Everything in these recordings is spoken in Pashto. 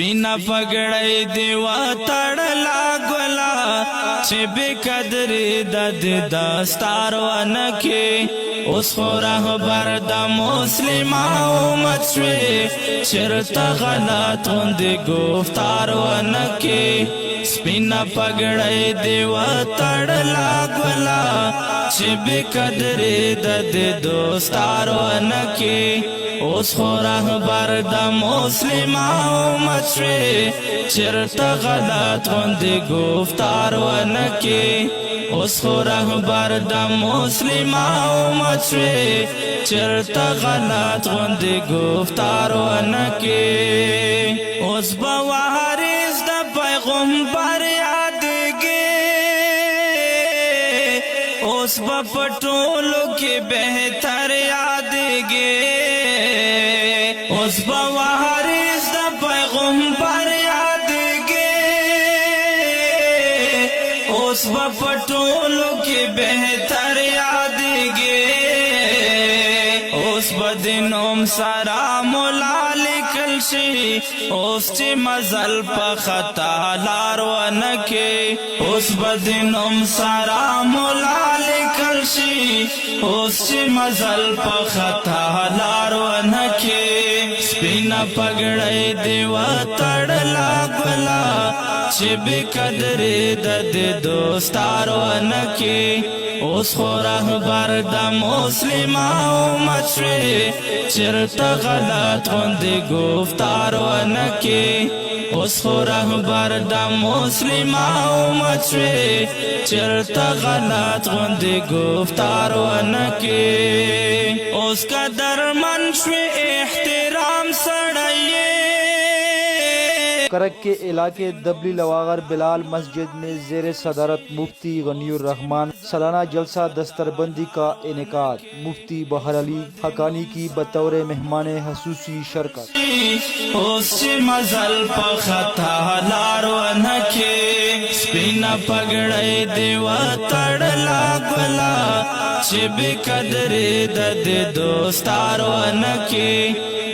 سپینا پګړې دی و تړلا ګلا چې به قدر د دستار ونکه اوس خو رهبر د مسلمانو مچوي چرته غلط وند گفتار ونکه سپینا پګړې دی و تړلا ګلا چې به قدر د دستار ونکه اوس خو رهبر د مسلمانو مچوي چرته غلط وند گفتار ونکه اوس خو رهبر د مسلمانو مچوي چرته غلط وند گفتار ونکه اوس به وارث د پیغمبر یادګي اوس به پټولو کې بهتر یادګي اوس به وارث د پیغمبر یادګي اوس به پټولو کې بهتر یادګي اوس به د نوم سره مولا لیکل شي اوس چې مزل په خطا لار ونکه اوس به د نوم سره مولا لیکل شي اوس چې مزل په خطا لار ونکه سپینا پګړې دی و تړلا ګلا چې به قدر د دوستار ونکه اوس خو رهبر د مسلمانو مچوي چرته غلط وند گفتار ونکه اوس خو رهبر د مسلمانو مچوي چرته غلط وند گفتار ونکه اوس قدر من شوي احترام سړی کرک کے علاقے دبلی لواغر بلال مسجد میں زیر صدارت مفتی غنی الرحمن سالانہ جلسہ دستربندی کا انعقاد مفتی بہر علی حقانی کی بطور مہمان خصوصی شرکت مزل پختا لار ونکه سپینا پګړې دی و تړلا ګلا چې به قدر د دوستار ونکه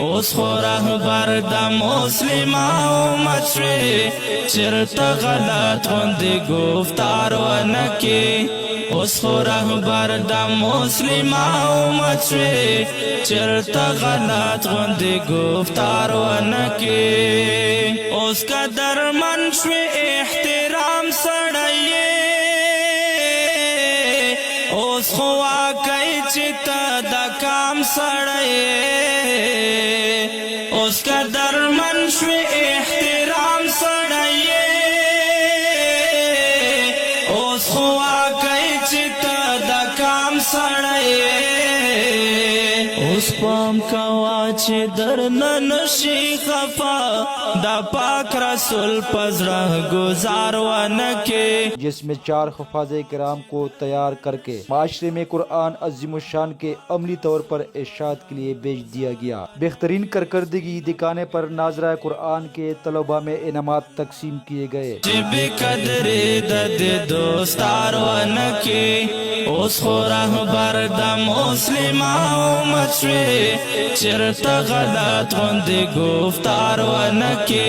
اوس خو رهبر د مسلمانو مچوي چرته غلط وند گفتار ونکه اوس خو رهبر د مسلمانو مچوي چرته غلط وند گفتار ونکه اوس قدر من شوي احترام سړی اوس خو واقعي چې ته د کام سړی اوس قدر من شوي احترام سړی اوس خو واقعي چې ته د کام سړی اوس پام کوا چې درنه نشي خفا دا پاک رسول پزړه گزار ونکه جس میں 4 حفاظ کرام کو تیار کر کے معاشرے میں قرآن عظیم الشان کے عملی طور پر ارشاد کے لیے بھیج دیا گیا بہترین کارکردگی دکھانے پر ناظرہ قرآن کے طلباء میں انعامات تقسیم کیے گئے قدر د دوستار ونکه اوس خو رهبر د مسلمانو مچوي چرته غلط وند گفتار ونکه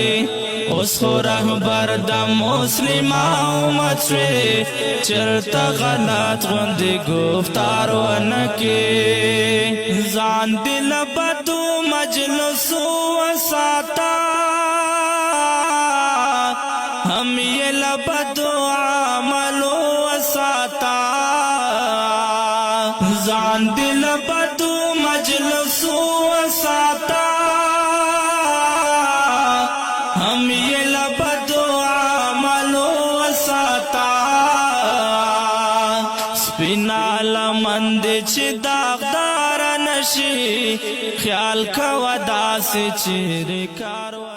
اوس خو رهبر د مسلمانو مچوي چرته غلط وند گفتار ونکه ځان دل بدو مجلس وساتا هم یې لبدو عملو وساتا ځان دل بدو مجلس وساتا هم یې لبدو عملو وساتا سپینا لمند چې داغدار نشي خیال کوا داسې چې کارو